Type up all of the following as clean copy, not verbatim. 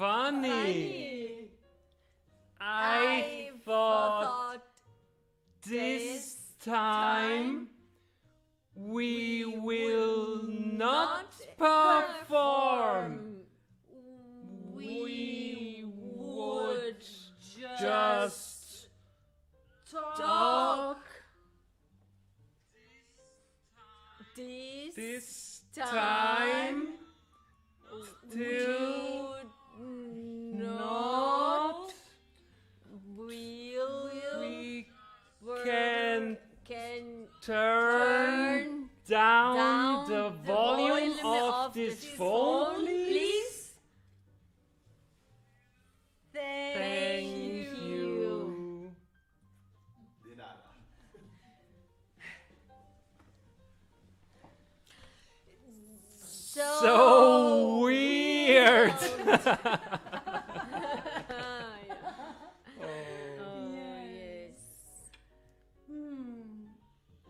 funny. I thought this time we will not perform. We would just talk. This time still not. We can turn down the volume of this phone, please. Thank you. So weird.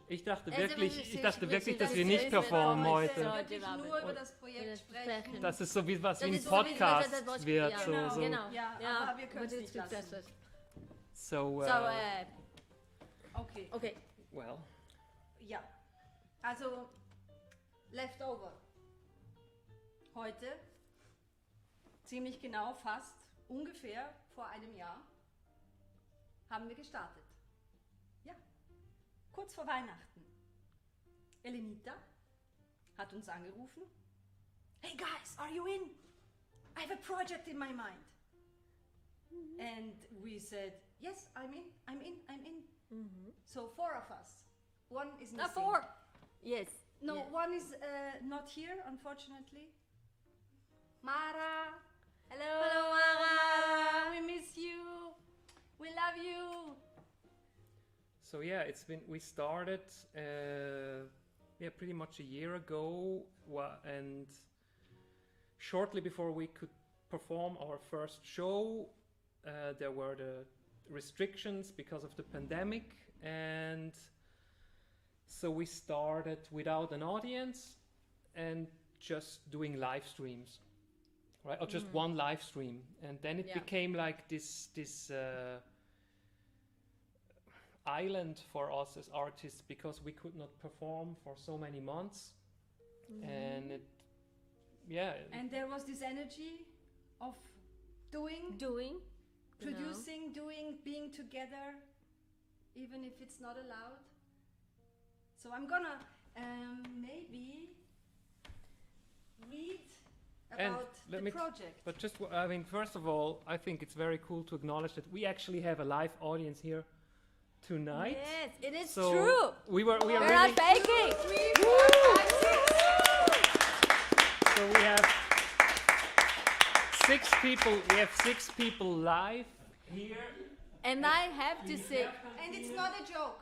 Ich dachte wirklich, dass wir nicht performen heute. Nur über das Projekt sprechen. Dass es so wie was wie ein Podcast wird. So. Genau. Ja, aber wir können es nicht lassen. So, okay. Well. Ja, also Leftover. Heute, ziemlich genau, fast ungefähr vor einem Jahr, haben wir gestartet. Ja, kurz vor Weihnachten. Elenita hat uns angerufen. Hey guys, are you in? I have a project in my mind. And we said, yes, I'm in. So 4 of us. One is missing. 4. Yes. No, Yeah. one is not here, unfortunately. Mara. Hello, Mara. We miss you. We love you. So yeah, we started pretty much a year ago, and shortly before we could perform our first show, there were the restrictions because of the pandemic, and so we started without an audience and just doing live streams, right? Or just one live stream, and then it became like this island for us as artists, because we could not perform for so many months, and And there was this energy of doing, producing, being together, even if it's not allowed. So I'm gonna maybe read about the project. But just, first of all, I think it's very cool to acknowledge that we actually have a live audience here tonight. Yes, it is So true. We are We're really, not faking. 3, 4, 5, 6. so we have 6 people. We have 6 people live here, And I have to say, And it's not a joke.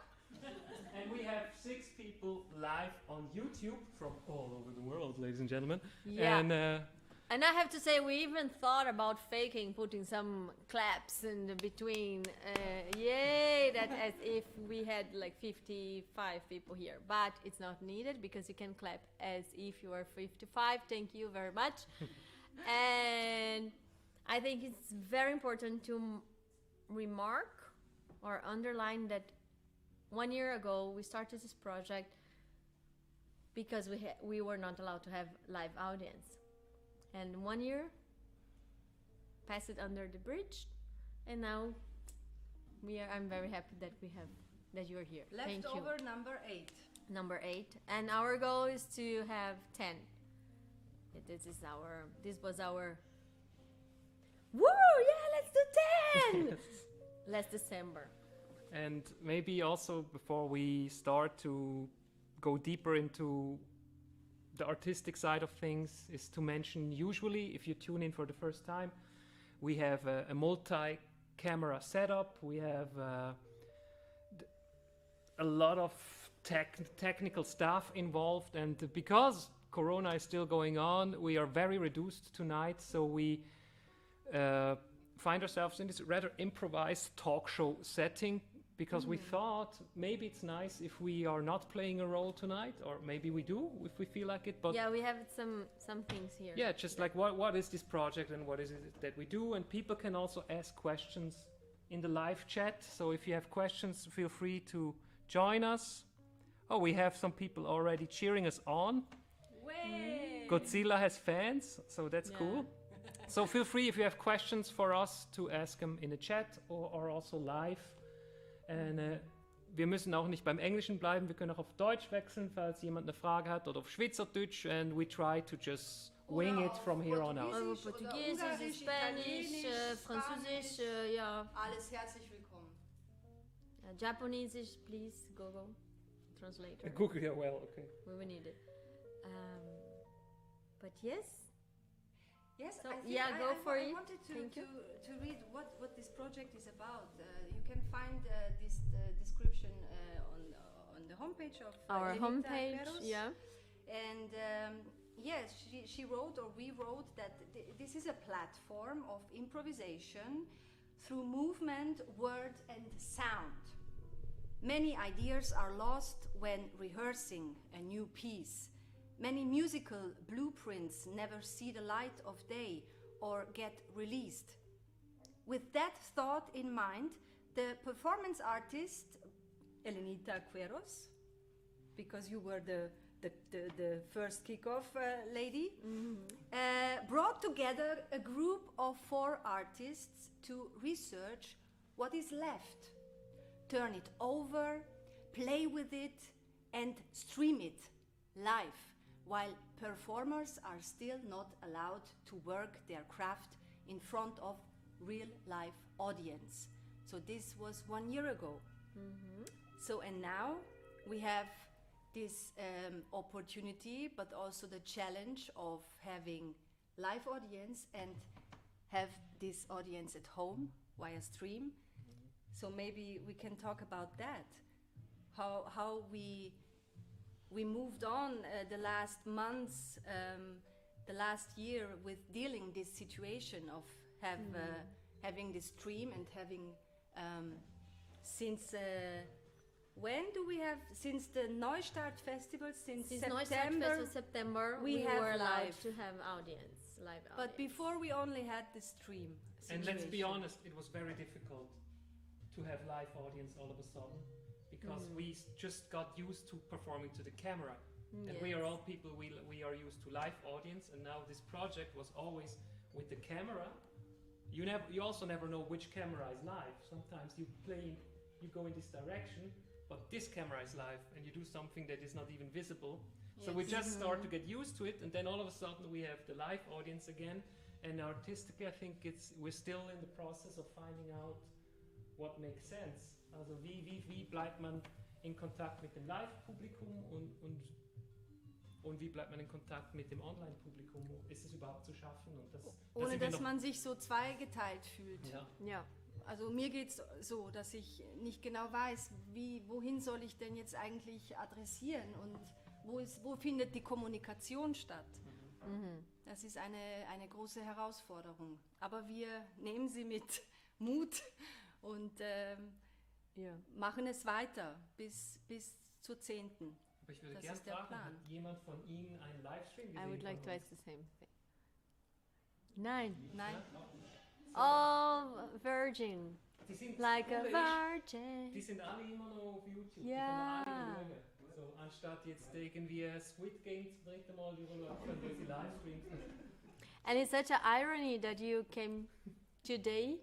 and we have 6 people live on YouTube from all over the world, ladies and gentlemen. Yeah. And and I have to say, we even thought about faking, putting some claps in the between. That as if we had like 55 people here, but it's not needed because you can clap as if you are 55. Thank you very much. And I think it's very important to remark or underline that 1 year ago we started this project because we were not allowed to have live audience, and 1 year passed it under the bridge, and now I'm very happy that you're here. Thank you. Leftover number 8. Number 8, and our goal is to have 10. This was our woo, yeah, let's do 10 last December. And maybe also before we start to go deeper into the artistic side of things, is to mention, usually if you tune in for the first time, we have a multi-camera setup. We have a lot of technical stuff involved, and because Corona is still going on, we are very reduced tonight, so we find ourselves in this rather improvised talk show setting, because we thought maybe it's nice if we are not playing a role tonight, or maybe we do if we feel like it. But yeah, we have some things here. yeah, just like what is this project and what is it that we do, and people can also ask questions in the live chat. So if you have questions, feel free to join us. Oh, we have some people already cheering us on. Way! Godzilla has fans, so that's Yeah. cool. So feel free if you have questions for us to ask them in the chat or also live. Und wir müssen auch nicht beim Englischen bleiben, wir können auch auf Deutsch wechseln, falls jemand eine Frage hat, oder auf Schweizerdeutsch, and we try to just wing it from here on out. Also Portugiesisch oder Portugiesisch, Ungarisch, Spanisch, Italienisch, Französisch, Spanisch. ja. Alles herzlich willkommen. Japanese, please, Google Translator. Google, yeah, well, okay. We will need it. But yes, Yes, So, I think yeah, go for I it. wanted Thank you. to read what this project is about. You can find this description on the homepage of our Lenita homepage, Perus. yeah. And yes, she wrote, or we wrote, that this is a platform of improvisation through movement, word, and sound. Many ideas are lost when rehearsing a new piece. Many musical blueprints never see the light of day or get released. With that thought in mind, the performance artist, Elenita Cueros, because you were the first kickoff lady, brought together a group of 4 artists to research what is left, turn it over, play with it, and stream it live, while performers are still not allowed to work their craft in front of real live audience. So this was 1 year ago. So, and now we have this opportunity, but also the challenge of having live audience and have this audience at home via stream. So maybe we can talk about that. How we moved on the last months, the last year, with dealing this situation of having this stream and having since when do we have, since the Neustart Festival, since September, we we have were allowed live. to have audience, live audience. But before we only had the stream And let's be situation. honest, it was very difficult to have live audience all of a sudden, because we just got used to performing to the camera. And we are all people, we are used to live audience, and now this project was always with the camera. You also never know which camera is live. Sometimes you go in this direction, but this camera is live, and you do something that is not even visible. So we just start to get used to it, and then all of a sudden we have the live audience again. And artistically, I think we're still in the process of finding out what makes sense. Also wie bleibt man in Kontakt mit dem Live-Publikum und wie bleibt man in Kontakt mit dem Online-Publikum? Ist es überhaupt zu schaffen? Und das Ohne sind wir dass noch- man sich so zweigeteilt fühlt. Ja. yeah. Also mir geht es so, dass ich nicht genau weiß, wohin soll ich denn jetzt eigentlich adressieren und wo findet die Kommunikation statt. Das ist eine große Herausforderung. Aber wir nehmen sie mit Mut und machen es weiter bis zur 10. Aber ich würde Das gerne ist der fragen, Plan. hat jemand von Ihnen einen Livestream gesehen? I would like von to uns? ask the same thing. Nein. Nein, Oh, virgin. Die sind Like a cool, virgin. Die sind alle immer noch auf YouTube. Ja. Die können alle schauen. So, anstatt jetzt irgendwie Squid Game zum 3. Mal drüber, können wir sie Livestreams machen. And it's such an irony that you came today,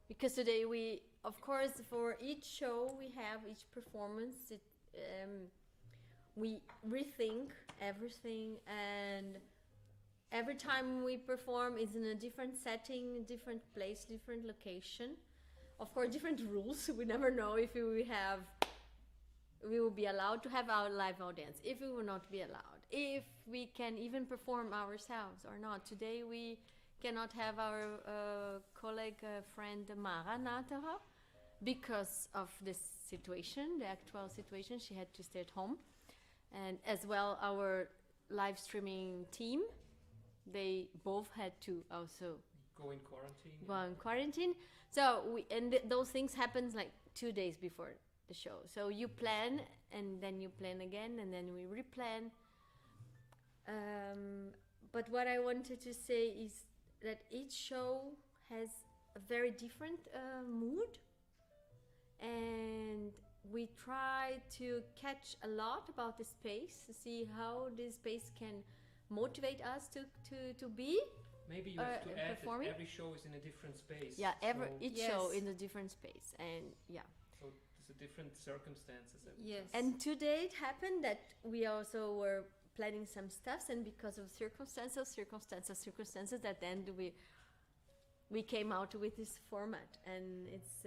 because today we, of course, for each show we have, each performance, we rethink everything, and every time we perform is in a different setting, different place, different location. Of course, different rules. We never know if we will be allowed to have our live audience, if we will not be allowed, if we can even perform ourselves or not. Today we cannot have our colleague, friend Mara Natara, because of this situation, the actual situation. She had to stay at home. And as well, our live streaming team, they both had to also Go in quarantine. go in quarantine. So those things happen like 2 days before the show. So you plan, and then you plan again, and then we replan. But what I wanted to say is that each show has a very different mood, and we try to catch a lot about the space, to see how this space can motivate us to be. Maybe you have to add performing. that every show is in a different space. Yeah, each show Yes. in a different space, and yeah. So there's a different circumstances. Yes. And today it happened that we also were planning some stuff, and because of circumstances, at the end we came out with this format, and it's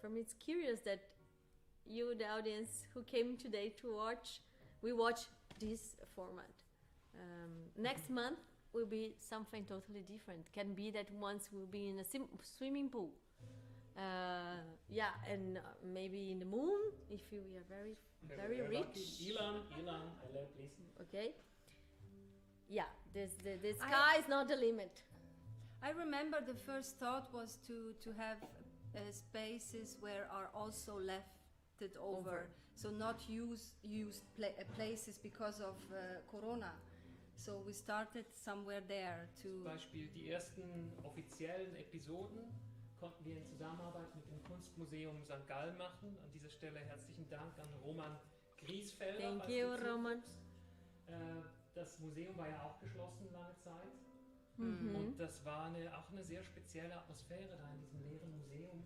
for me it's curious that you, the audience who came today to watch, we watch this format. Next month will be something totally different. Can be that once we'll be in a swimming pool. And maybe in the moon if we are very rich. Lucky. Ilan, hello, please. Okay. Yeah, the sky is not the limit. I remember the first thought was to have spaces where are also lefted over. So not used places because of Corona. So we started somewhere there to... Zum Beispiel die ersten offiziellen Episoden konnten wir in Zusammenarbeit mit dem Kunstmuseum St. Gallen machen. An dieser Stelle herzlichen Dank an Roman Griesfelder. Thank falls you, du zuguckst. Roman. Das Museum war ja auch geschlossen lange Zeit. Mhm. Und das war auch eine sehr spezielle Atmosphäre da in diesem leeren Museum.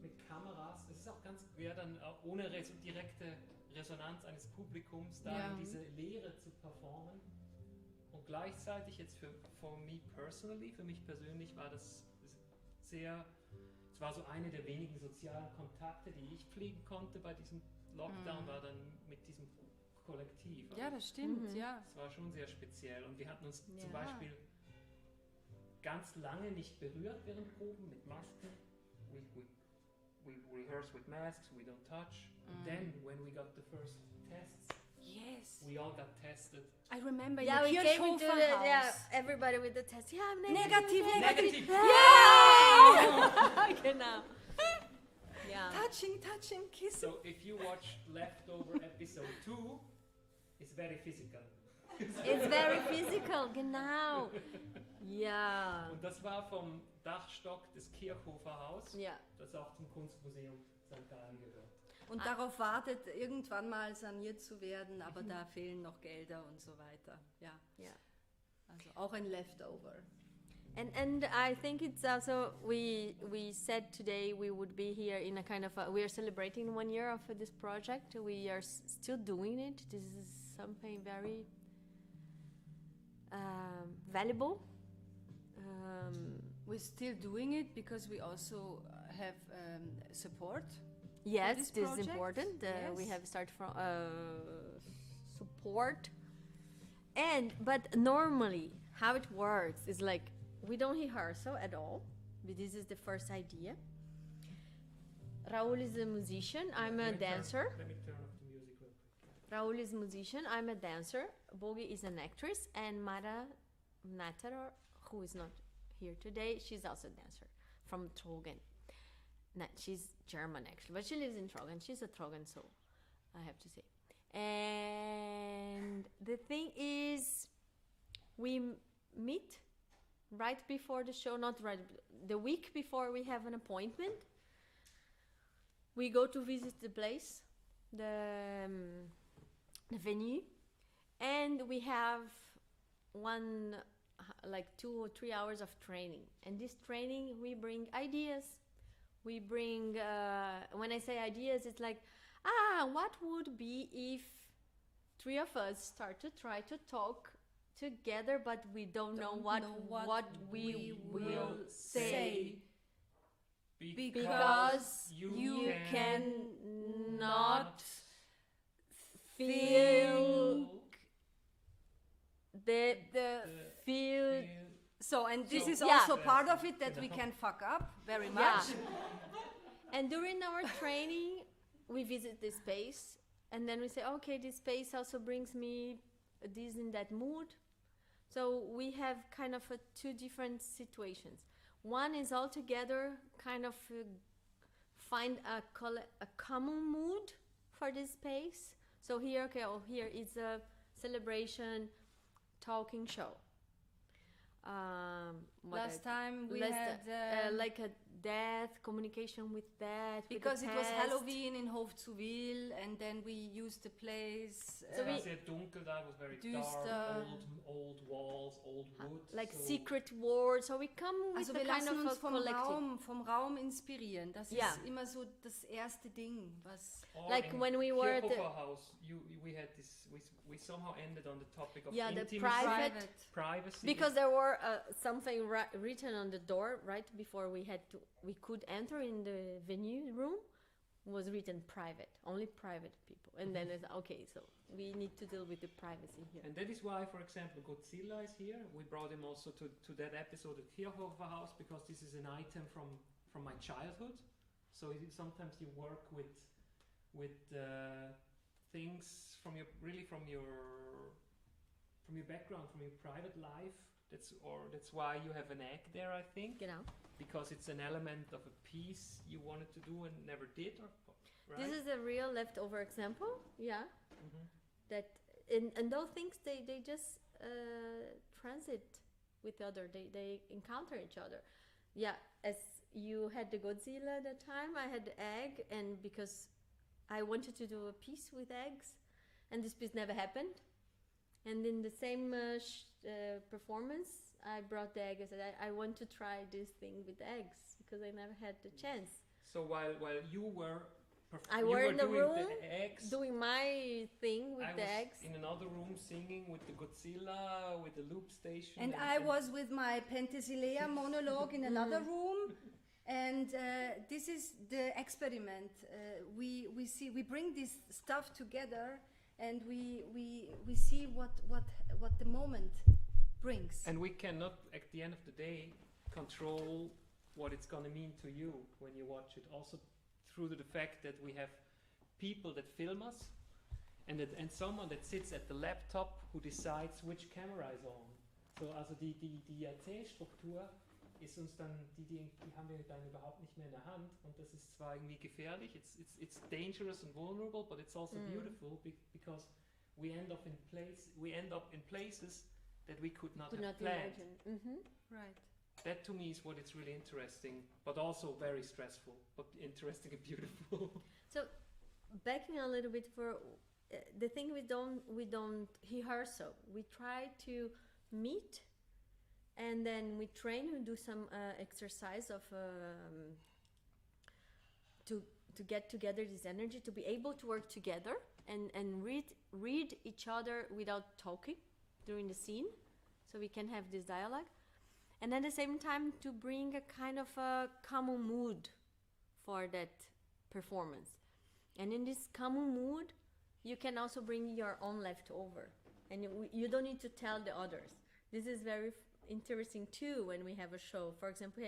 Mit Kameras. Es ist auch ganz schwer, dann auch ohne direkte Resonanz eines Publikums da in diese Leere zu performen. Und gleichzeitig jetzt für mich persönlich war das sehr, es war so eine der wenigen sozialen Kontakte, die ich pflegen konnte bei diesem Lockdown, war dann mit diesem Kollektiv. Ja, das stimmt, ja. Es war schon sehr speziell und wir hatten uns zum Beispiel ganz lange nicht berührt während Proben mit Masken. We rehearse with masks, we don't touch. Then when we got the first tests, Yes. we all got tested. I remember Yeah, we your came into Kirchhofer-Haus. everybody with the test. Yeah, I'm Negativ. Negative. Yeah! Genau. Yeah. Touching, kissing. So if you watch Leftover episode 2, it's very physical. It's very physical, genau. Ja. Und das war vom Dachstock des Kirchhofer-Haus, Ja. das auch zum Kunstmuseum St. Gallen gehört. Und darauf wartet, irgendwann mal saniert zu werden, aber da fehlen noch Gelder und so weiter. Ja. Ja. Also auch ein Leftover. And I think it's also we said today we would be here in a kind of we are celebrating 1 year of this project. We are still doing it. This is something very valuable. We're still doing it because we also have support. Yes, this this is project? important. We Yes. have started from support, but normally how it works is like we don't rehearse at all. But this is the first idea. Raul is a musician. I'm a dancer. Let me turn off the music real quick. Raul is a musician. I'm a dancer. Bogi is an actress, and Mara Natter, who is not here today, she's also a dancer from Trogen. No, she's German actually, but she lives in Trogen. She's a Trogen soul, I have to say. And the thing is, we meet right before the show, not right, the week before we have an appointment. We go to visit the place, the venue, and we have 2 or 3 hours of training. And this training, we bring ideas. We bring, when I say ideas, it's like, what would be if 3 of us start to try to talk together, but we don't know what we will say. Because you cannot feel the feel. So, and this So- is Yeah. also part of it, that we can fuck up very much. And during our training, we visit the space, and then we say, okay, this space also brings me this in that mood. So we have kind of 2 different situations. One is altogether kind of find a common mood for this space. So here, here is a celebration talking show. Last time we had like a death, communication with death. because with it the was past. Halloween in Hof-zu-Wil, and then we used the place. So It we- was sehr dunkel da, it was very Düster. dark, old walls, old wood. Like so secret words. So we come with Also a wir kind lassen of a uns collective. vom Raum inspirieren. Das Ja. ist immer so das erste Ding, was... Or Like in when we were at the- Kirchhofer house, we had this. We somehow ended on the topic of Yeah, the intimacy, private- privacy. Because there were something written on the door right before we could enter in the venue room, was written private, only private people. And then it's okay, so we need to deal with the privacy here. And that is why, for example, Godzilla is here. We brought him also to that episode at Kirchhofer House because this is an item from my childhood. So sometimes you work with things from your background, from your private life. That's why you have an egg there, I think, Genau. because it's an element of a piece you wanted to do and never did. Right? This is a real leftover example, yeah. Mhm. That and those things they just transit with other. They encounter each other. Yeah, as you had the Godzilla at the time, I had the egg, and because I wanted to do a piece with eggs, and this piece never happened. And in the same performance, I brought the egg. I said, I want to try this thing with eggs because I never had the chance. So while you were I you were were in the doing room the eggs, doing my thing with I the was eggs. in another room singing with the Godzilla, with the loop station. And I was with my Penthesilea monologue in another room. And this is the experiment. We bring this stuff together, and we see what the moment brings. And we cannot, at the end of the day, control what it's going to mean to you when you watch it. Also through the fact that we have people that film us, and someone that sits at the laptop who decides which camera is on. So also die Erzählstruktur ist uns dann, die haben wir dann überhaupt nicht mehr in der Hand, und das ist zwar irgendwie gefährlich, it's dangerous and vulnerable, but it's also beautiful because we end up in places that we could not have planned. Imagine. Right. That to me is what it's really interesting, but also very stressful, but interesting and beautiful. So, backing a little bit for the thing we don't rehearse. We try to meet, and then we train. We do some exercise of to get together this energy, to be able to work together and read each other without talking during the scene, so we can have this dialogue. And at the same time, to bring a kind of a common mood for that performance. And in this common mood, you can also bring your own leftover. And you don't need to tell the others. This is very interesting too when we have a show. For example,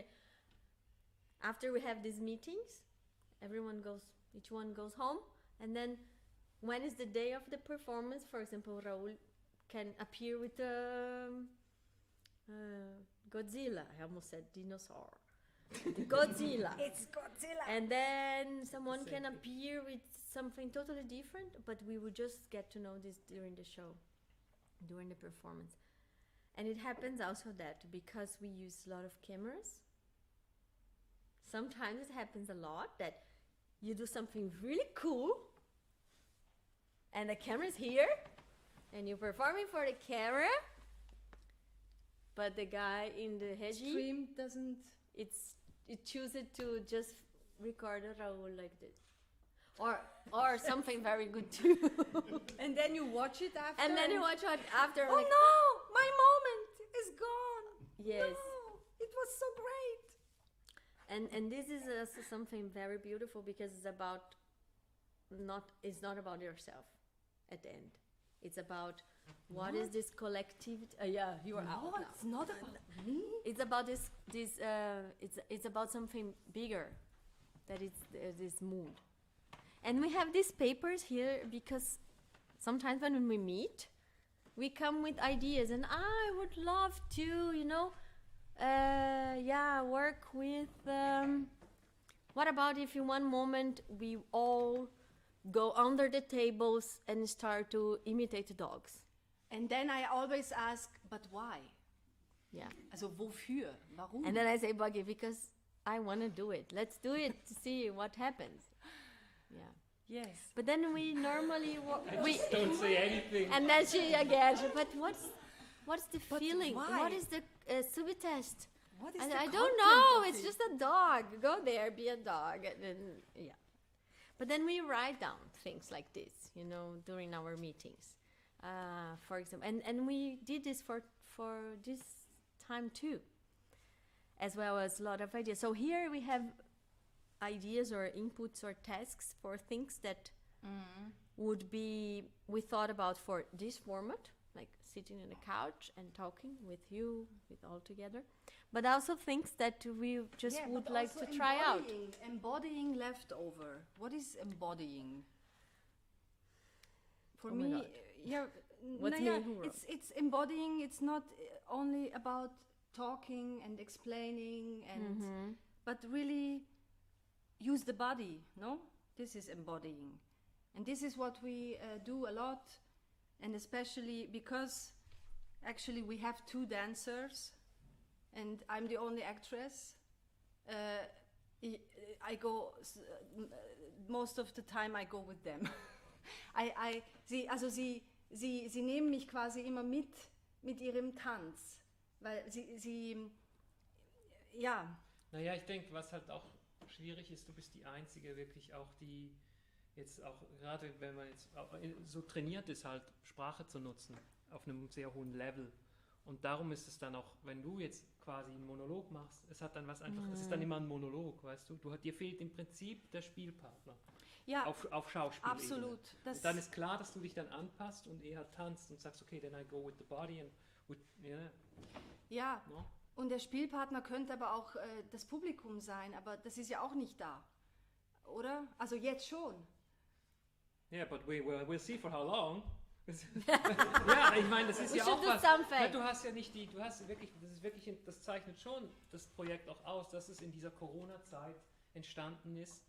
after we have these meetings, each one goes home. And then when is the day of the performance, for example, Raul can appear with Godzilla. I almost said dinosaur. Godzilla. It's Godzilla. And then someone Same can thing. appear with something totally different, but we would just get to know this during the show, during the performance. And it happens also that because we use a lot of cameras, sometimes it happens a lot that you do something really cool and the camera's here and you're performing for the camera, but the guy in the hedgie, Stream doesn't... it chooses to just record a Raul like this. Or something very good too. And then you watch it after. And then you watch it after. Oh like, no! My moment is gone. Yes. No, it was so great. And this is also something very beautiful because it's not about yourself at the end. It's about what is this collectivity. Yeah, you are out No, now. it's not about me. It's about this. It's about something bigger. That is this mood. And we have these papers here because sometimes when we meet, we come with ideas, and I would love to, work with what about if in one moment we all go under the tables and start to imitate the dogs? And then I always ask, but why? Yeah. Also wofür? Warum? And then I say, Buggy, because I want to do it. Let's do it to see what happens. Yeah. Yes. But then we normally Don't say anything. and then she again. But what's the feeling? why? What is the subtest? What is And the I don't content know. of It's it? just a dog. Go there, be a dog, and then yeah. But then we write down things like this, during our meetings. For example, and we did this for this time too, as well as a lot of ideas. So here we have ideas or inputs or tasks for things that would be we thought about for this format, like sitting on the couch and talking with you, with all together, but also things that we just would but like also to try out. Embodying leftover. What is embodying? For Oh my me, God. yeah, What's naja, meaning, Hura? it's embodying. It's not only about talking and explaining, and but really use the body. No, this is embodying, and this is what we do a lot, and especially because actually we have two dancers, and I'm the only actress. I go most of the time. I go with them. Sie nehmen mich quasi immer mit ihrem Tanz, weil sie ja. Naja, ich denke, was halt auch schwierig ist, du bist die Einzige wirklich auch, die jetzt auch, gerade wenn man jetzt auch so trainiert ist, halt Sprache zu nutzen, auf einem sehr hohen Level. Und darum ist es dann auch, wenn du jetzt quasi einen Monolog machst, es hat dann was einfach, es ist dann immer ein Monolog, weißt du? Dir fehlt im Prinzip der Spielpartner. Ja, auf Schauspiel. absolut. Dann ist klar, dass du dich dann anpasst und eher tanzt und sagst, okay, then I go with the body and ja. No? Und der Spielpartner könnte aber auch das Publikum sein, aber das ist ja auch nicht da, oder? Also jetzt schon. Yeah, but we'll see for how long. Ja, ich meine, das ist ja auch was. Du hast ja nicht das zeichnet schon das Projekt auch aus, dass es in dieser Corona-Zeit entstanden ist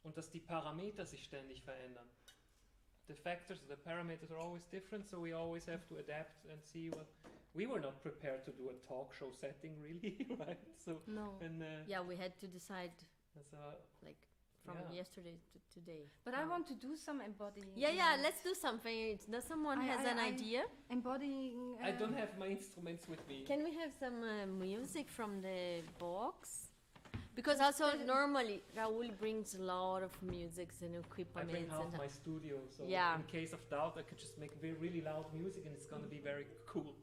und dass die Parameter sich ständig verändern. The factors, the parameters are always different, so we always have to adapt and see what. We were not prepared to do a talk show setting, really, right? So, No. And, Yeah, we had to decide like from Yeah. yesterday to today. But I want to do some embodying. Yeah, let's do something. Does someone has an idea? Embodying. I don't have my instruments with me. Can we have some music from the box? Because also normally Raul brings a lot of music and I equipment. bring half my studio, so Yeah. in case of doubt, I could just make really loud music and it's going to be very cool.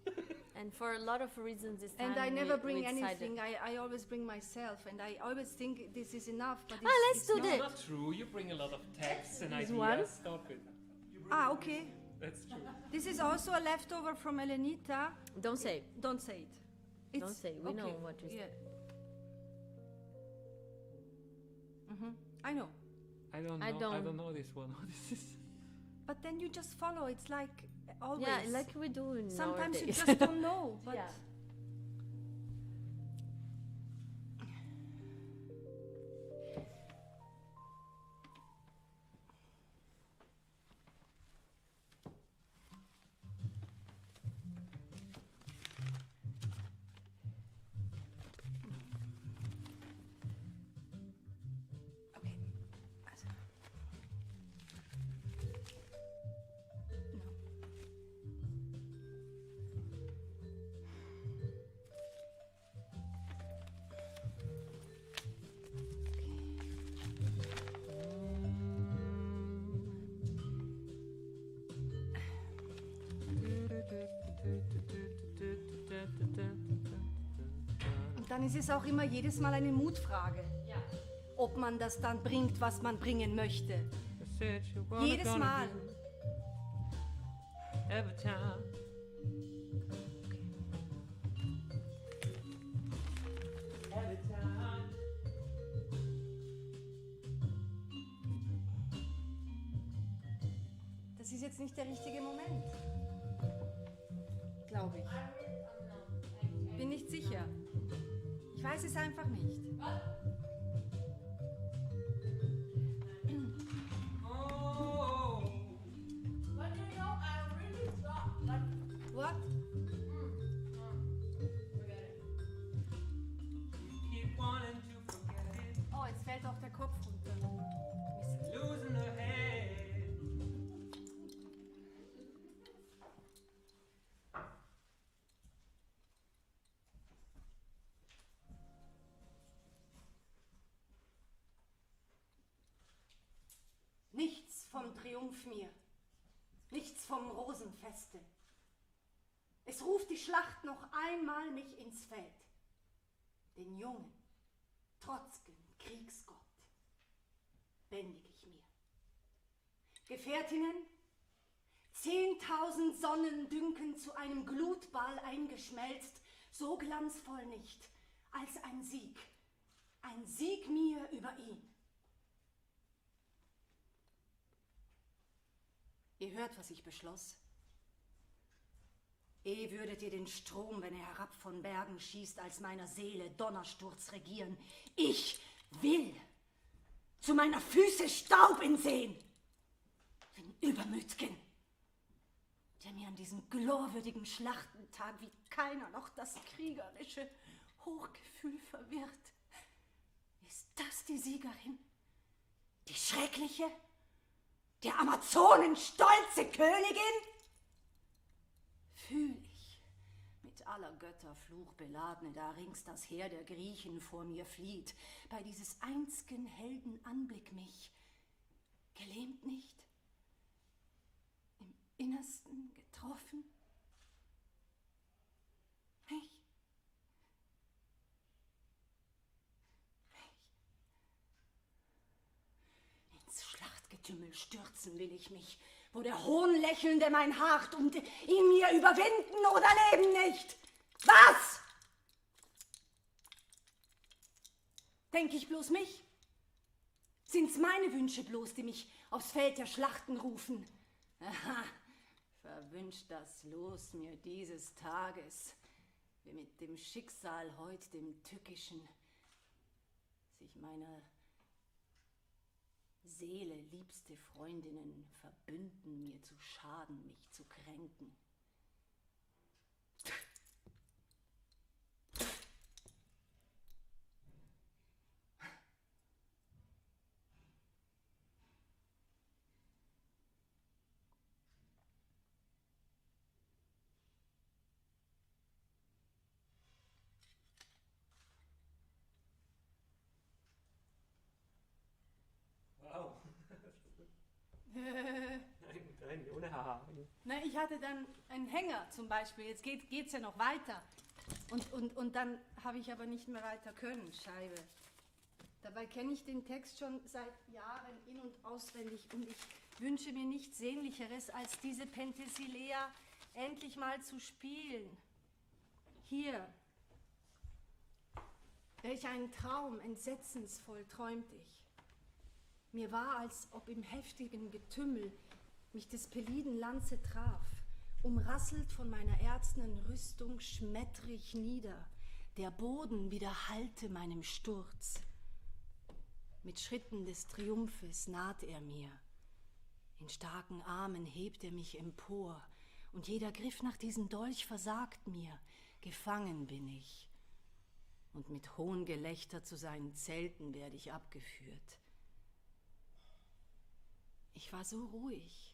And for a lot of reasons this time And I never bring we decided- anything. I always bring myself, and I always think this is enough. But let's it's do not. that. Not true, you bring a lot of texts and This ideas. one? Stop it. Okay. That's true. This is also a leftover from Elenita. Don't say. Don't say it. Don't say. We know what you say. Yeah. I know. I don't know this one. This is. But then you just follow. It's like always. Yeah, like we do in Sometimes you nowadays. just don't know. But Yeah. Okay. Also. No. Und dann ist es auch immer jedes Mal eine Mutfrage, ob man das dann bringt, was man bringen möchte. Jedes Mal. Every time. Every time. Das ist jetzt nicht der richtige Moment. Glaube ich. Bin nicht sicher. Ich weiß es einfach nicht. Triumph mir, nichts vom Rosenfeste. Es ruft die Schlacht noch einmal mich ins Feld, den jungen, trotzgen Kriegsgott bändig ich mir. Gefährtinnen, 10.000 Sonnen dünken zu einem Glutball eingeschmelzt, so glanzvoll nicht, als ein Sieg mir über ihn. Ihr hört, was ich beschloss. Würdet ihr den Strom, wenn er herab von Bergen schießt, als meiner Seele Donnersturz regieren. Ich will zu meiner Füße Staub insehen, den Übermüt'gen, der mir an diesem glorwürdigen Schlachtentag wie keiner noch das kriegerische Hochgefühl verwirrt. Ist das die Siegerin? Die schreckliche? Der Amazonen stolze Königin? Fühl ich, mit aller Götter Fluch beladene, da rings das Heer der Griechen vor mir flieht, bei dieses einz'gen Helden Anblick mich, gelähmt nicht, im Innersten getroffen, mich. Ins Schlachtgetümmel stürzen will ich mich, wo der Hohnlächelnde mein Hart und ihn mir überwinden oder leben nicht. Was? Denk ich bloß mich? Sind's meine Wünsche bloß, die mich aufs Feld der Schlachten rufen? Aha, verwünscht das Los mir dieses Tages, wie mit dem Schicksal heut dem Tückischen, sich meiner Seele liebste Freundinnen verbünden, mir zu schaden, mich zu kränken. Wow. Nein, ohne Haha. Na, ich hatte dann einen Hänger zum Beispiel. Jetzt geht's ja noch weiter. Und dann habe ich aber nicht mehr weiter können, Scheibe. Dabei kenne ich den Text schon seit Jahren in- und auswendig und ich wünsche mir nichts Sehnlicheres, als diese Penthesilea endlich mal zu spielen. Hier. Welch einen Traum, entsetzensvoll träumt ich. Mir war, als ob im heftigen Getümmel mich des Peliden Lanze traf. Umrasselt von meiner erznen Rüstung schmettrig nieder. Der Boden widerhallte meinem Sturz. Mit Schritten des Triumphes naht er mir. In starken Armen hebt er mich empor. Und jeder Griff nach diesem Dolch versagt mir. Gefangen bin ich. Und mit Hohngelächter zu seinen Zelten werde ich abgeführt. Ich war so ruhig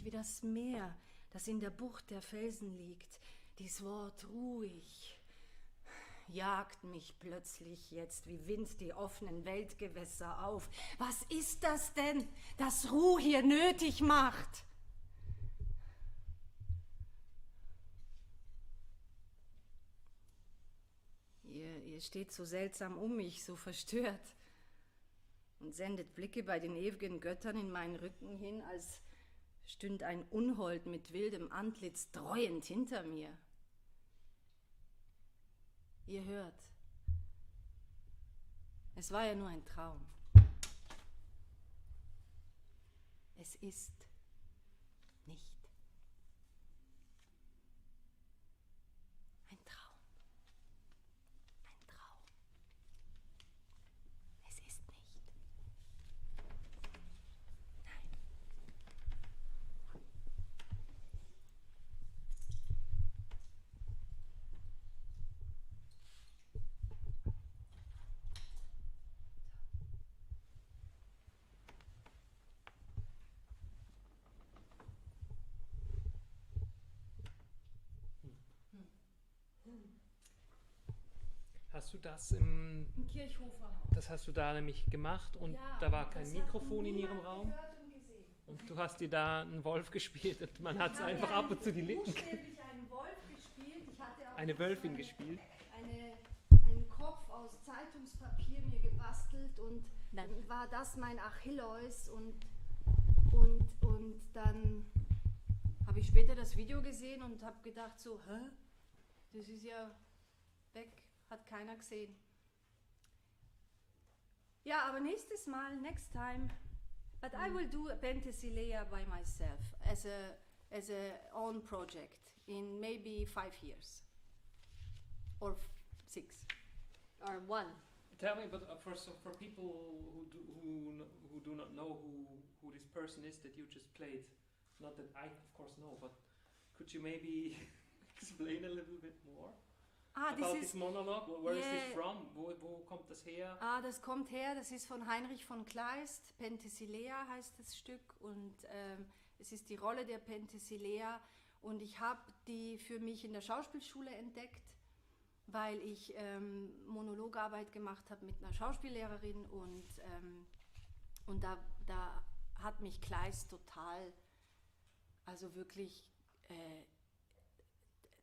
wie das Meer, das in der Bucht der Felsen liegt. Dies Wort ruhig jagt mich plötzlich jetzt wie Wind die offenen Weltgewässer auf. Was ist das denn, das Ruh hier nötig macht? Ihr steht so seltsam um mich, so verstört und sendet Blicke bei den ewigen Göttern in meinen Rücken hin, als stünd ein Unhold mit wildem Antlitz dreuend hinter mir. Ihr hört, es war ja nur ein Traum. Es ist nicht ein Traum. Ein Traum. Es ist nicht. Nein. hast du das im Kirchhofer Haus. Das hast du da nämlich gemacht und Ja, da war kein das hat Mikrofon in ihrem niemand Raum gehört und gesehen. und du hast dir da einen Wolf gespielt und man hat es Ich habe einfach ab und zu die Lippen. buchstäblich einen Wolf gespielt. Ich hatte auch Eine Wölfin gespielt. einen Kopf aus Zeitungspapier mir gebastelt und Dann- dann war das mein Achilleus und dann habe ich später das Video gesehen und habe gedacht so, hä? Das ist ja weg, hat keiner gesehen. Ja, aber nächstes Mal, next time, but I will do a Penthesilea by myself as a own project in maybe 5 years or 6. Or one. Tell me, but for people who do not know who this person is that you just played, not that I of course know, but could you maybe explain a little bit more about this monologue? Where is this from? Wo kommt das her? Das kommt her, das ist von Heinrich von Kleist, Penthesilea heißt das Stück und es ist die Rolle der Penthesilea und ich habe die für mich in der Schauspielschule entdeckt, weil ich Monologarbeit gemacht habe mit einer Schauspiellehrerin und da hat mich Kleist total, also wirklich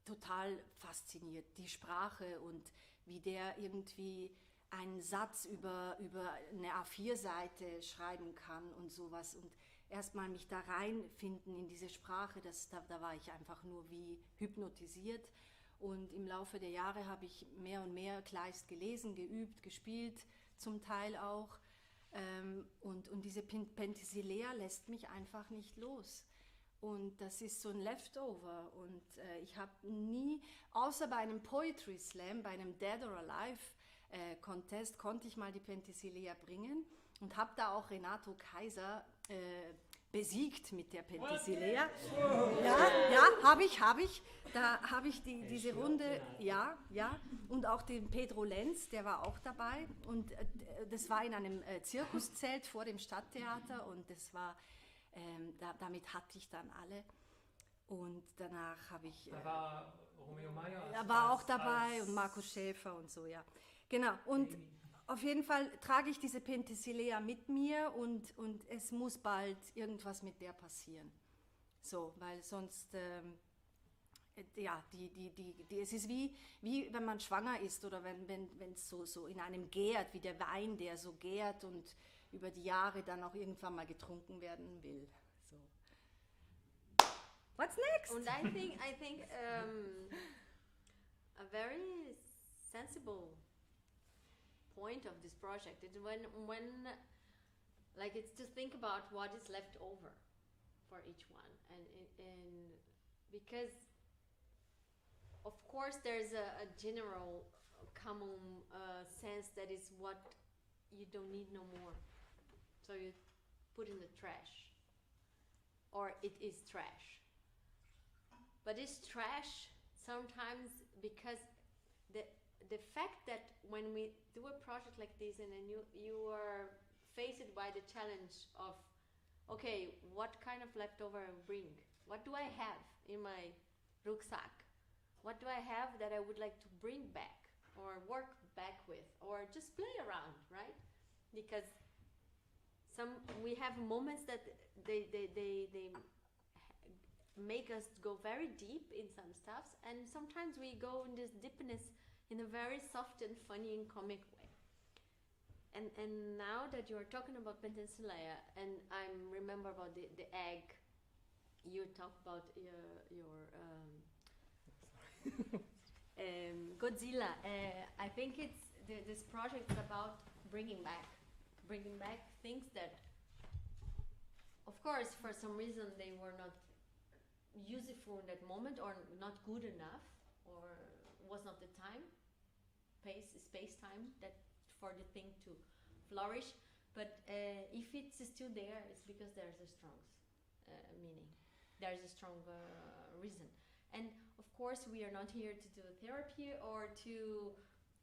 total fasziniert. Die Sprache und wie der irgendwie einen Satz über eine A4-Seite schreiben kann und sowas und erstmal mich da reinfinden in diese Sprache, da war ich einfach nur wie hypnotisiert. Und im Laufe der Jahre habe ich mehr und mehr Kleist gelesen, geübt, gespielt, zum Teil auch. Und diese Penthesilea lässt mich einfach nicht los. Und das ist so ein Leftover. Und ich habe nie, außer bei einem Poetry Slam, bei einem Dead or Alive Contest, konnte ich mal die Penthesilea bringen und habe da auch Renato Kaiser besiegt mit der Penthesilea. Ja, habe ich. Da habe ich diese Runde, ja. Und auch den Pedro Lenz, der war auch dabei. Und das war in einem Zirkuszelt vor dem Stadttheater und das war, damit hatte ich dann alle. Und danach habe ich... Da war Romeo Meyer. Da war auch dabei und Markus Schäfer und so, ja. Genau, und auf jeden Fall trage ich diese Penthesilea mit mir und es muss bald irgendwas mit der passieren. So, weil sonst, es ist wie wenn man schwanger ist oder wenn es so in einem gärt, wie der Wein, der so gärt und über die Jahre dann auch irgendwann mal getrunken werden will. So. What's next? And I think a very sensible point of this project is when like it's to think about what is left over for each one and because of course there's a general common sense that is what you don't need no more, so you put in the trash or it is trash, but it's trash sometimes because the fact that when we do a project like this and then you are faced by the challenge of, okay, what kind of leftover I bring? What do I have in my rucksack? What do I have that I would like to bring back or work back with or just play around, right? Because we have moments that they make us go very deep in some stuffs, and sometimes we go in this deepness in a very soft and funny and comic way. And now that you are talking about Penthesilea, and I remember about the egg, you talk about your Godzilla. I think this project is about bringing back things that, of course, for some reason they were not useful in that moment or not good enough or was not the space time that for the thing to flourish, but if it's still there, it's because there's a strong meaning, there's a strong reason. And of course we are not here to do therapy or to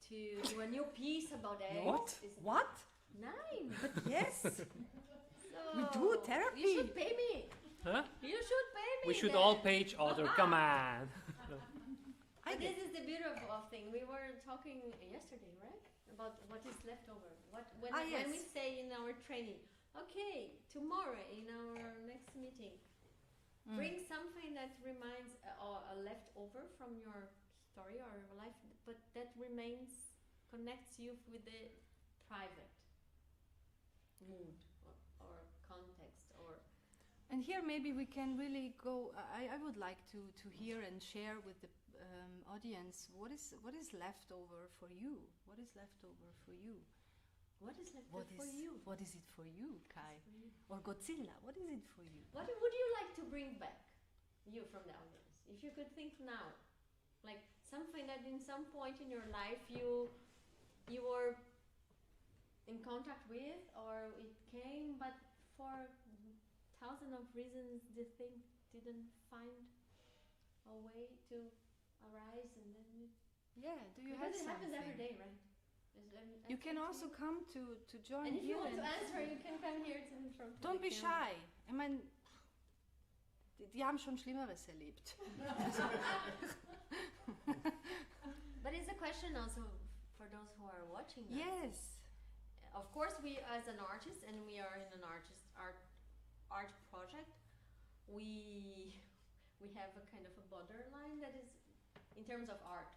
do a new piece about eggs. What? Nein. But yes. So we do therapy. You should pay me. Huh? You should pay me. We should then. all pay each other. Come on. I But this is the beautiful thing. We were talking yesterday, right? About what is left over. When we say in our training, okay, tomorrow in our next meeting, bring something that reminds a leftover from your story or life, but that connects you with the private mood or context or. And here maybe we can really go. I would like to hear and share with the audience what is left over for you. What is left over for you? What is left over for you? What is it for you, Kai? Or Godzilla? What is it for you? What would you like to bring back, you from the audience? If you could think now, like something that in some point in your life you were in contact with, or it came, but for thousands of reasons the thing didn't find a way to arise, and then do you have because it happens something? every day, right? You can also come to join and if here. you want to answer, you can come here to in front of Don't the be camera. shy. Ich meine, die haben schon Schlimmeres erlebt. But it's a question also for those who are watching us. Yes. Of course, we as an artist, and we are in an art project, we have a kind of a borderline that is in terms of art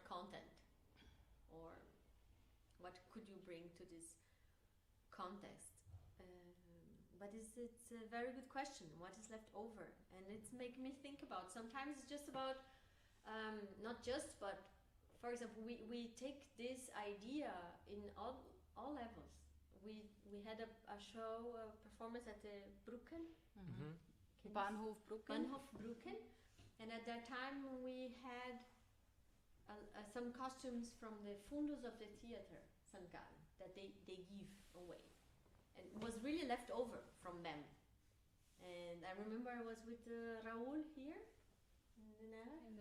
content, or what could you bring to this context? But it's a very good question. What is left over? And it's making me think about. Sometimes it's just about not just, but for example, we take this idea in all levels. We had a show, a performance at the Brücken. Bahnhof Brücken. Bahnhof Brücken. And at that time we had some costumes from the fundus of the theater, St. Gallen, that they give away. And it was really left over from them. And I remember I was with Raoul here.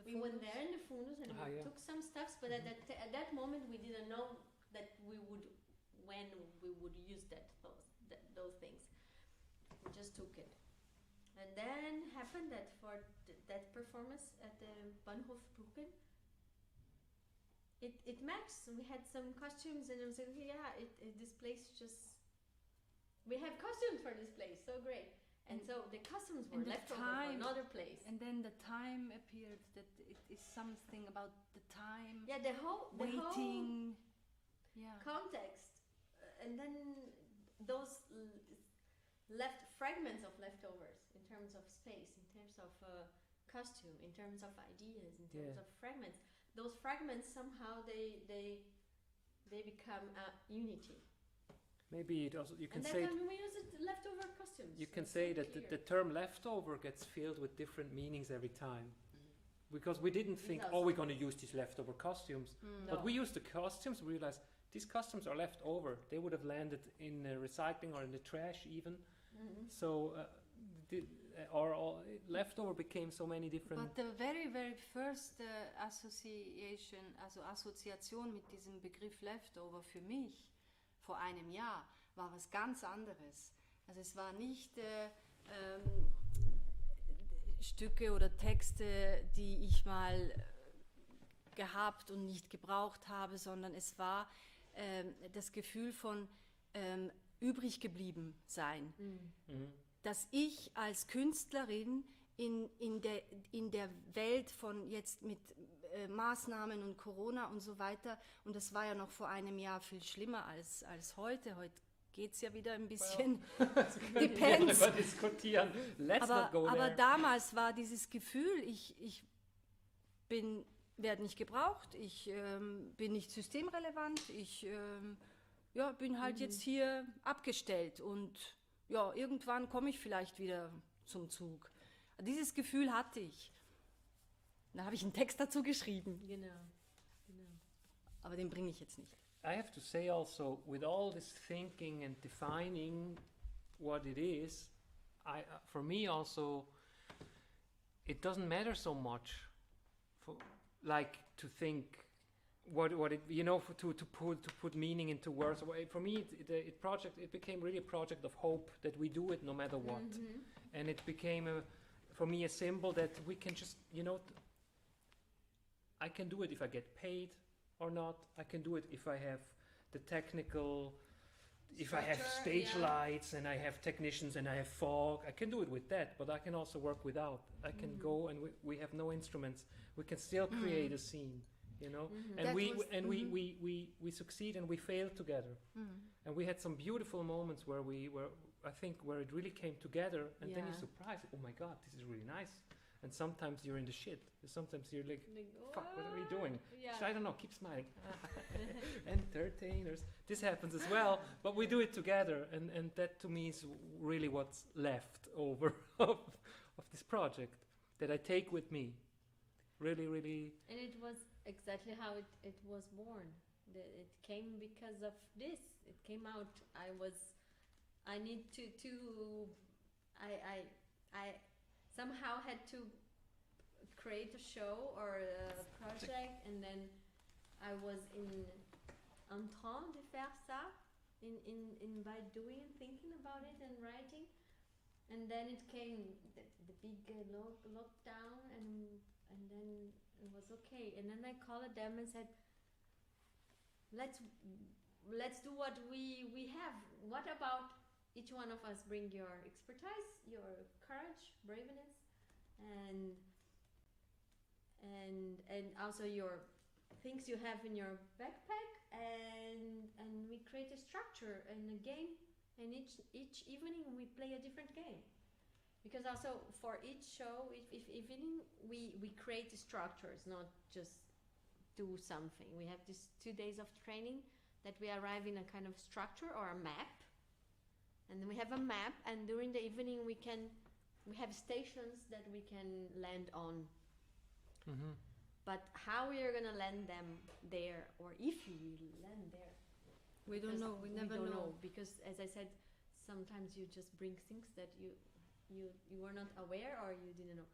We went there in the fundus and we took some stuffs, but at that moment we didn't know that when we would use those things. We just took it. And then happened that for that performance at the Bahnhof Brücken, it matched. We had some costumes, and I was like, this place just. We have costumes for this place, so great. And so the costumes were left over for another place. And then the time appeared, that it is something about the time. Yeah, the whole waiting. Context, and then those fragments of leftovers in terms of space, in terms of costume, in terms of ideas, in terms of fragments. Those fragments somehow they become a unity. Maybe it also, you can and say. And then we use it leftover costumes. You can say that the term leftover gets filled with different meanings every time. Because we didn't think, we're going to use these leftover costumes. But we used the costumes, we realized these costumes are left over. They would have landed in recycling or in the trash even. So, leftover became so many different. But the very, very first Assoziation mit diesem Begriff Leftover für mich vor einem Jahr war was ganz anderes. Also es war nicht Stücke oder Texte, die ich mal gehabt und nicht gebraucht habe, sondern es war das Gefühl von übrig geblieben sein. Dass ich als Künstlerin in der Welt von jetzt mit Maßnahmen und Corona und so weiter, und das war ja noch vor einem Jahr viel schlimmer als heute. Heute geht es ja wieder ein bisschen, depends. Aber damals war dieses Gefühl, ich werde nicht gebraucht, ich bin nicht systemrelevant, ich bin halt jetzt hier abgestellt und irgendwann komme ich vielleicht wieder zum Zug. Dieses Gefühl hatte ich. Da habe ich einen Text dazu geschrieben. Genau. Aber den bringe ich jetzt nicht. I have to say also, with all this thinking and defining what it is, for me also, it doesn't matter so much, to think what it, to put meaning into words. For me, it became really a project of hope that we do it no matter what, and it became for me a symbol that we can just I can do it if I get paid or not. I can do it if I have the technical, if I have Structure, stage yeah. lights and I have technicians and I have fog. I can do it with that, but I can also work without. I can go and we have no instruments. We can still create a scene, you know. And That we was- and we succeed and we fail together. And we had some beautiful moments where I think where it really came together, and then you're Yeah. surprised. Oh my God, this is really nice. And sometimes you're in the shit. Sometimes you're like, fuck, what are we doing? Yeah. So I don't know, keep smiling. Entertainers. This happens as well, but we do it together, and that to me is really what's left over of this project that I take with me. Really, really. And it was exactly how it was born. It came because of this. It came out. I need to I somehow had to create a show or a project, and then I was en train de faire ça, by doing, thinking about it and writing, and then it came the big lockdown, and then it was okay, and then I called them and said, let's do what we have. What about each one of us bring your expertise, your courage, braveness, and also your things you have in your backpack, and we create a structure and a game, and each evening we play a different game, because also for each show, if evening we create structures, not just do something. We have these 2 days of training that we arrive in a kind of structure or a map. And then we have a map, and during the evening we have stations that we can land on. Mm-hmm. But how we are gonna land them there, or if we will land there, We don't because know. We never don't know. Because, as I said, sometimes you just bring things that you were not aware or you didn't know.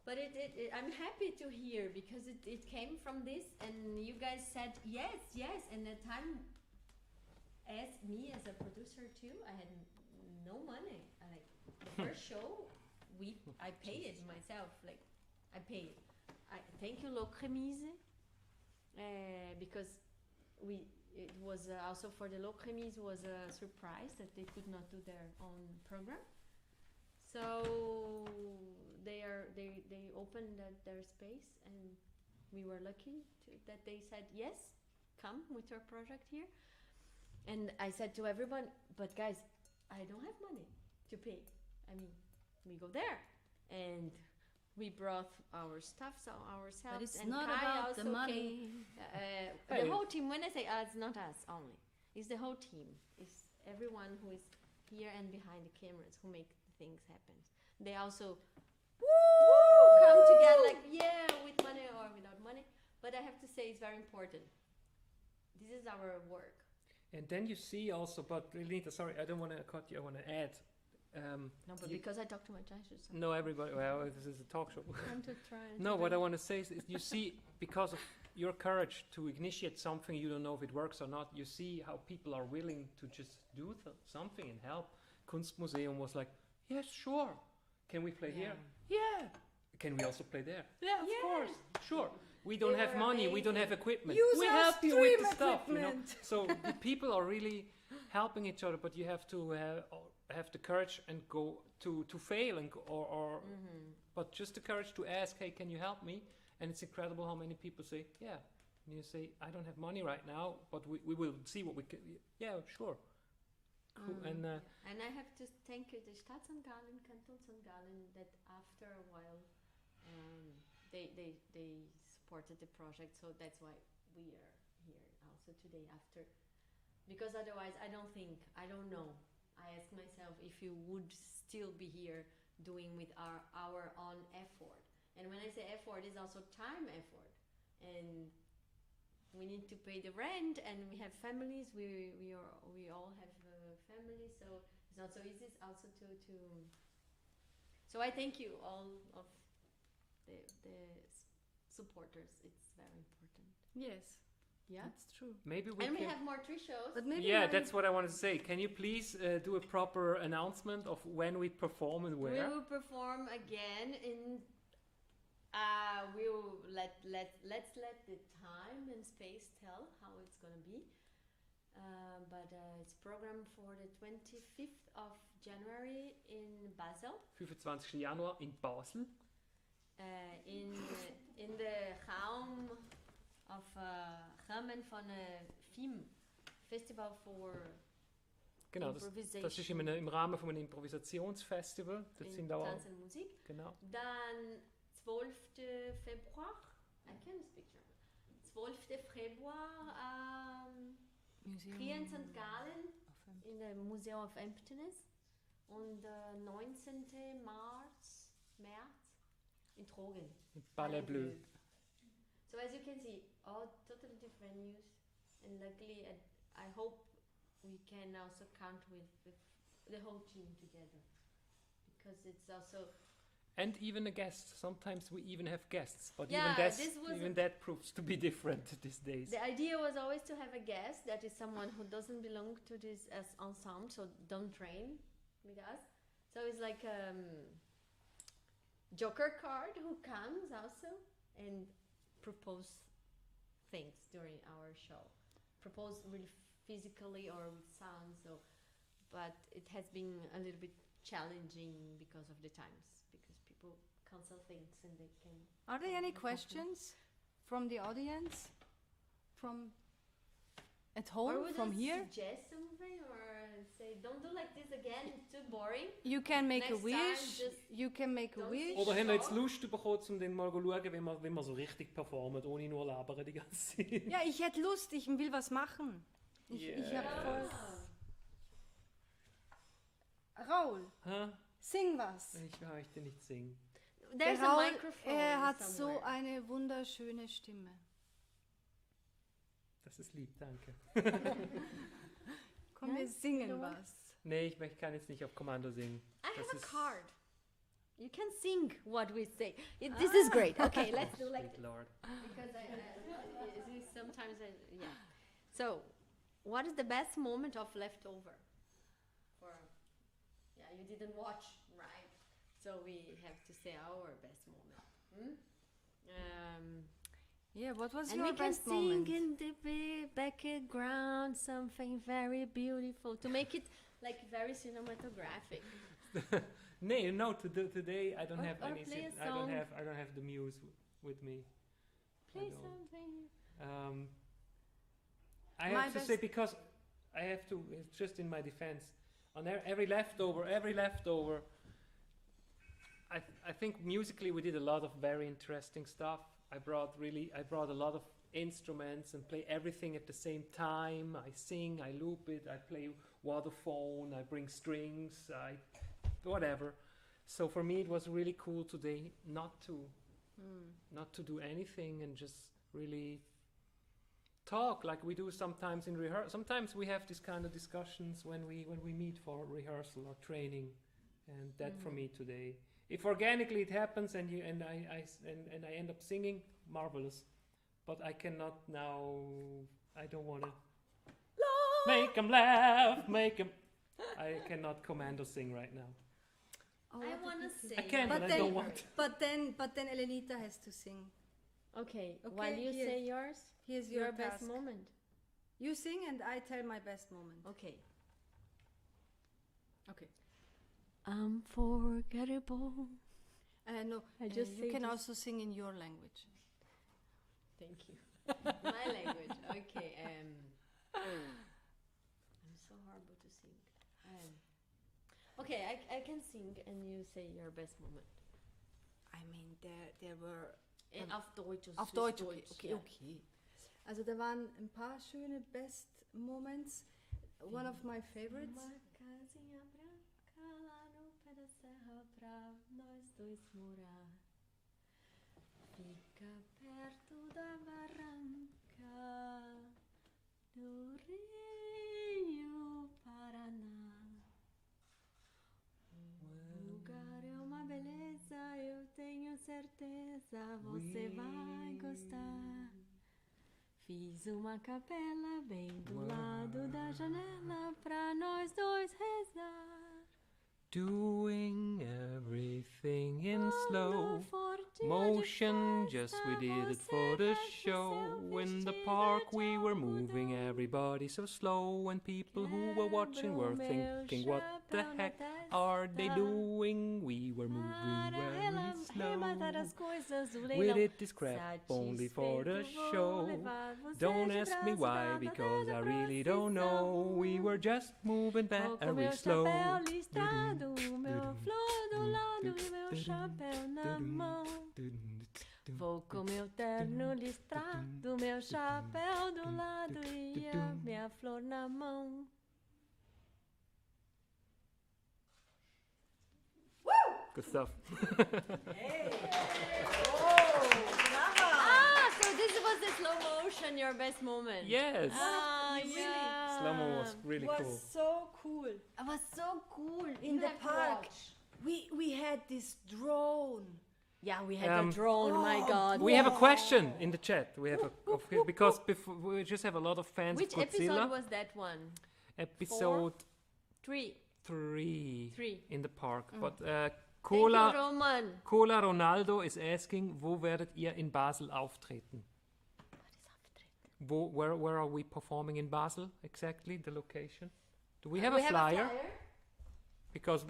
But I'm happy to hear, because it came from this, and you guys said yes, and at the time, as me as a producer too, I had no money. The first show, I paid it myself. Like, I paid. Thank you, Locremise, because it was also for the Locremise was a surprise that they could not do their own program. So they opened their space, and we were lucky that they said yes, come with your project here. And I said to everyone, but guys, I don't have money to pay. I mean, we go there, and we brought our stuff ourselves. But it's and not Kai about the also money. came, the whole team. When I say us, not us only. It's the whole team. It's everyone who is here and behind the cameras who make the things happen. They also come together, like, yeah, with money or without money. But I have to say, it's very important. This is our work. And then you see also, but Renita, sorry, I don't want to cut you. I want to add. No, but because I talk too much, I should stop. No, everybody. Well, this is a talk show. Want to try and No, to what do- I want to say is you see, because of your courage to initiate something, you don't know if it works or not. You see how people are willing to just do something and help. Kunstmuseum was like, yes, sure. Can we play here? Yeah. Can we also play there? Yeah, of course. Sure. We don't They have were money. We don't amazing. have equipment. Use we our help you with the stream stuff, you know. equipment. So the people are really helping each other, but you have to have the courage and go to fail and but just the courage to ask, hey, can you help me? And it's incredible how many people say, yeah. And you say, I don't have money right now, but we will see what we can. Yeah, sure. Cool. And I have to thank the Stadt St. Gallen, Canton St. Gallen, that after a while they supported the project. So that's why we are here also today after. Because otherwise, I don't know. I ask myself if you would still be here doing with our own effort. And when I say effort, it's also time effort. And we need to pay the rent, and we have families. We all have families, so it's not so easy. It's also to. So I thank you all of the supporters. It's very important. Yes, Yeah. that's true. maybe we And we can. have more 3 shows. But maybe Yeah, when- that's what I wanted to say. Can you please do a proper announcement of when we perform and We where? will perform again in. Let's let the time and space tell how it's gonna be. But it's programmed for the 25th of January in Basel. 25. Januar in Basel. In the Raum of Rahmen von VIII Festival for Genau, das ist im Rahmen von einem Improvisationsfestival. Das sind auch Tanz und Musik. Genau. Dann 12. Februar, I can speak German. 12. Februar, hier in St. Gallen, in der Museum of Emptiness. Und 19. März in Trogen. Palais Bleu. So as you can see, all totally different venues, and luckily I hope we can also count with the whole team together, because it's also... And even a guest. Sometimes we even have guests, but Yeah, even that proves to be different these days. The idea was always to have a guest that is someone who doesn't belong to this as ensemble, so don't train with us. So it's like joker card who comes also and propose things during our show. Propose really physically or with sound, so but it has been a little bit challenging because of the times, because people cancel things and they can... Are there any questions from the audience? From at home, or would from I here? suggest something, or say, don't do like this again, it's too boring. You can make Next a wish. time, just You can make a don't wish. say Oder haben wir jetzt Lust bekommen, um dann mal zu schauen, wie wir so richtig performen, ohne nur labern die ganze Zeit? Ja, ich hätte Lust, ich will was machen. Ich habe voll... Raul, Hä? sing was. Ich möchte nicht singen. There's Der a Raul, microphone hat somewhere. so eine wunderschöne Stimme. Das ist lieb, danke. Komm, Ja, wir singen du- was. Nee, kann jetzt nicht auf Kommando singen. I Das have a ist- card. You can sing what we say. This is great. Okay, let's do like Sweet Lord. because sometimes yeah. So, what is the best moment of leftover? You didn't watch, right? So we have to say our best moment. Yeah, what was And your we can best sing moment? in the background something very beautiful to make it like very cinematographic. No, today I don't have Or any. play a I don't song. have the muse with me. Play I don't. something. I My have to say, because I have to. It's just in my defense. On every leftover, I think musically we did a lot of very interesting stuff. I brought a lot of instruments and play everything at the same time. I sing, I loop it, I play waterphone, I bring strings, whatever. So for me it was really cool today not to do anything and just really talk like we do sometimes in rehearsal. Sometimes we have this kind of discussions when we meet for rehearsal or training, and that for me today. If organically it happens and I end up singing, marvelous. But I cannot now. I don't want to make them laugh, I cannot commando sing right now. Oh, I what want a to pity. sing. I can, but I don't want. But then Elenita has to sing. Okay, Okay, while you here. say yours, Here's your your best task. moment. You sing and I tell my best moment. Okay. Okay. Unforgettable. No, I just you say can this. also sing in your language. Thank you. My language. Okay. I'm so horrible to sing. Okay, I can sing and you say your best moment. I mean, there were... Auf Deutsch. Auf Deutsch, okay. Also da waren ein paar schöne best moments. One of my favorites. Uma casinha branca lá no pé da serra pra nós dois morar. Fica perto da barranca do Rio Paraná. O lugar é uma beleza, eu tenho certeza, você vai gostar. Fiz uma capela bem do lado da janela pra nós dois rezar. Doing everything in slow. Forte motion, just we did it for the show. In the park we were moving everybody so slow, and people who were watching were thinking, what the heck are they doing? We were moving very slow. We did this crap only for the show. Don't ask me why, because I really don't know. We were just moving very slow. Vou com meu terno listrado, meu chapéu do lado e a minha flor na mão. Good stuff. So this was the slow motion, your best moment. Yes. Yeah. Slow-mo was really was cool. so cool. It was so cool. In You the have to park, watch. we had this drone. Yeah, we had a drone. My oh, God. We have a question in the chat. We have because before we just have a lot of fans Which of Godzilla. episode was that one? Episode 3. 3 in the park. But Thank Cola you, Roman. Cola Ronaldo is asking, wo werdet ihr in Basel auftreten? Where are we performing in Basel exactly? The location? Do we have a flyer? Because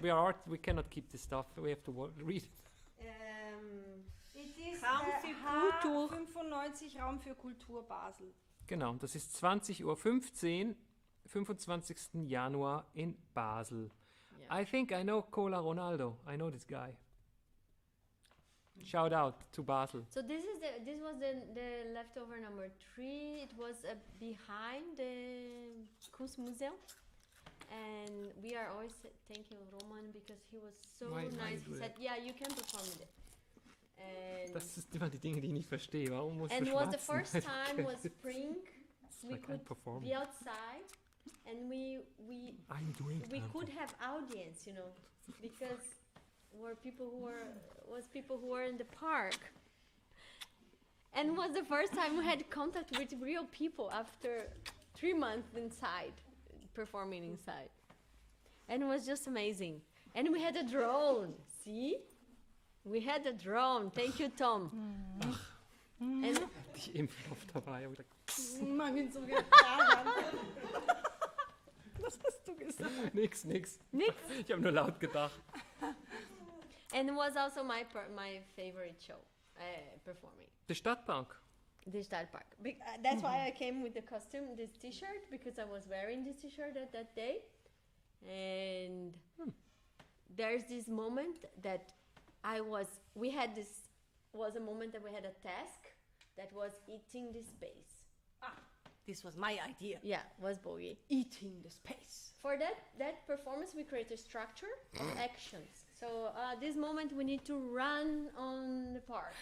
we cannot keep this stuff. We have to read it. It is Raum für Kultur. H95 Raum für Kultur Basel. Genau, das ist 20:15 Uhr, 25. Januar in Basel. Yeah. I think I know Cola Ronaldo. I know this guy. Shout out to Basel. So this was the leftover number 3. It was behind the Kunstmuseum, and we are always thanking Roman because he was so Why nice. do He that? said, "Yeah, you can perform with it." And Das ist immer die Dinge, die ich nicht verstehe. Warum muss and du was the schwatzen? first time was spring. We I can't could perform. be outside, and we I'm doing we something. could have audience, because people who were in the park. And it was the first time we had contact with real people after 3 months inside, performing inside. And it was just amazing. And we had a drone, see? We had a drone. Thank you, Tom. And Die Impfstoff dabei. I was like, Man bin so gefahren. Was hast du gesagt? nix. Nix. Ich habe nur laut gedacht. And it was also my favorite show, performing. Der Stadtpark. The Stadtpark. That's why I came with the costume, this t-shirt, because I was wearing this t-shirt at that day. And there's this moment that was a moment that we had a task that was eating the space. This was my idea. Yeah, was Bogie. Eating the space. For that performance, we created structure, actions. So this moment we need to run on the park,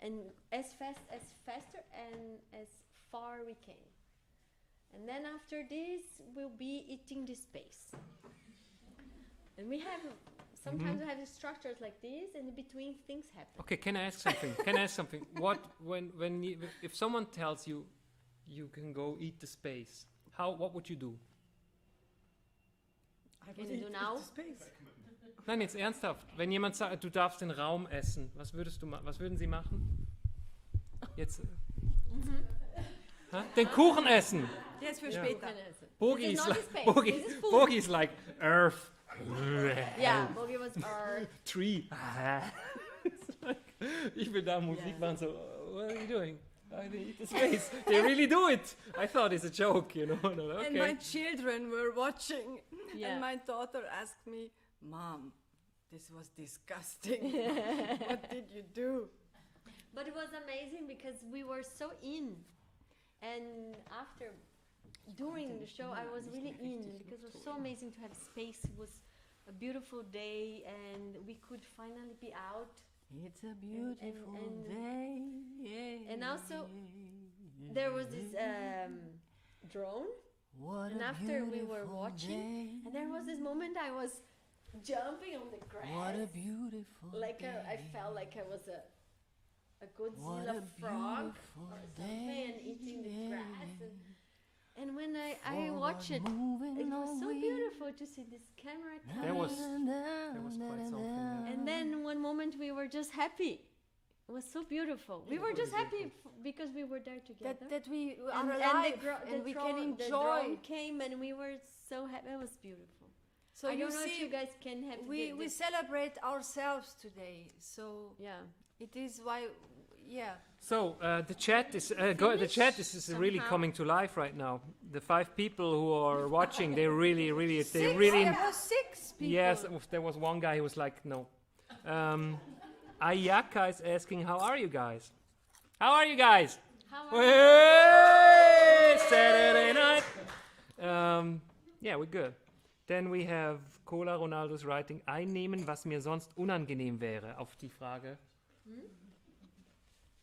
and as faster and as far we can. And then after this, we'll be eating the space. And we have sometimes we have structures like this, and in between things happen. Okay, can I ask something? What if someone tells you you can go eat the space, what would you do? Can you do now? Nein, jetzt ernsthaft. Wenn jemand sagt, du darfst den Raum essen, was würden Sie machen? Jetzt. Den Kuchen essen. Jetzt für Ja. später. Bogie This is is not like the space. Bogie. This is food. Bogie is like Earth. Yeah, Bogie was our. Tree. It's like, ich will da Musik machen, so, what are you doing? I eat the space. They really do it. I thought it's a joke, No, okay. And my children were watching. Yeah. And my daughter asked me, Mom, this was disgusting. What did you do? But it was amazing because we were so in. And during the show, I was really in because it was so amazing to have space. It was a beautiful day and we could finally be out. It's a beautiful and- day. Yeah, And also, there was this drone. What And a after we were beautiful watching, day. and there was this moment I was jumping on the grass. What a beautiful day. I felt like I was a What Godzilla a frog beautiful or something and eating the grass. And when I Forward watched it, moving it was so away. beautiful to see this camera There was coming. quite something. And then one moment we were just happy. It was so beautiful. We were just happy because we were there together. That we are and alive the and we can drone enjoy. came and we were so happy. It was beautiful. So I you don't know if see, you guys can have we celebrate ourselves today. So yeah. it is why, yeah. So the chat is the chat is really somehow. coming to life right now. The 5 people who are watching, they really. There were 6 people. Yes, there was one guy who was like, no. Ayaka is asking, how are you guys? How are you guys? How are Hey, Saturday night. Yeah, we're good. Then we have Cola Ronaldo's writing, einnehmen, was mir sonst unangenehm wäre, auf die Frage.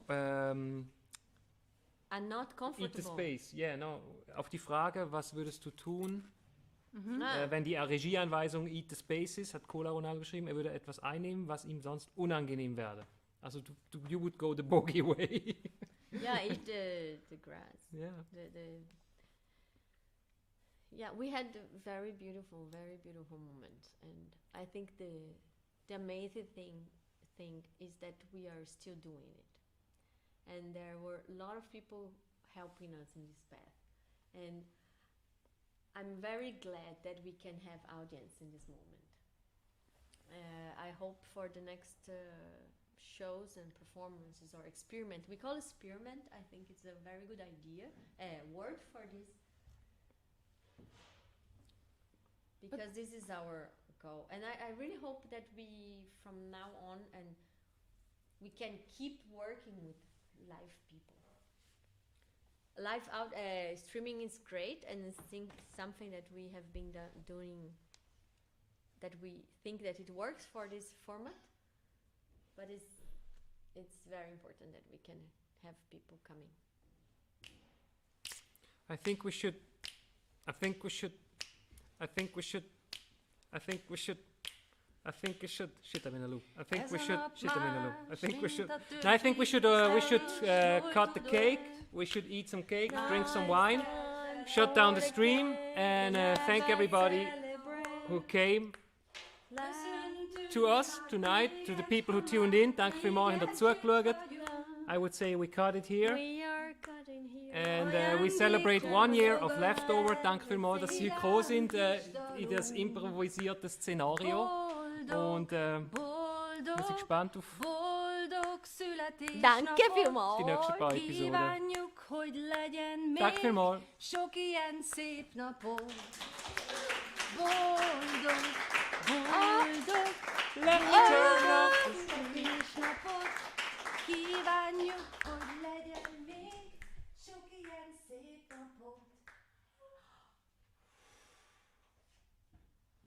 and not comfortable. Eat the space, yeah, no. Auf die Frage, was würdest du tun, Ah. wenn die Regieanweisung Eat the Space ist, hat Cola Ronaldo geschrieben, er würde etwas einnehmen, was ihm sonst unangenehm wäre. Also you would go the bogey way. Yeah, eat the grass. Yeah. Yeah, we had a very beautiful moment, and I think the amazing thing is that we are still doing it, and there were a lot of people helping us in this path, and I'm very glad that we can have audience in this moment. I hope for the next shows and performances or experiment. We call it experiment. I think it's a very good idea, word for this. Because this is our goal. And I really hope that we, from now on, and we can keep working with live people. Live out streaming is great, and I think something that we have been doing, that we think that it works for this format, but it's very important that we can have people coming. I think we should. Shit, I'm in a loop. I think we should cut the cake. We should eat some cake, drink some wine, shut down the stream, and thank everybody who came to us tonight, to the people who tuned in. Danke vielmals, habt ihr zugeschaut. I would say we cut it here. We are cutting here. And we celebrate 1 year of Leftover. Danke vielmals, dass Sie gekommen sind in das improvisierte Szenario. Und wir sind gespannt auf Danke vielmals. die nächsten paar Episoden. Danke vielmals. Sok ilyen szép napot. Boldog, boldog, Leftover. kis napot kívánjuk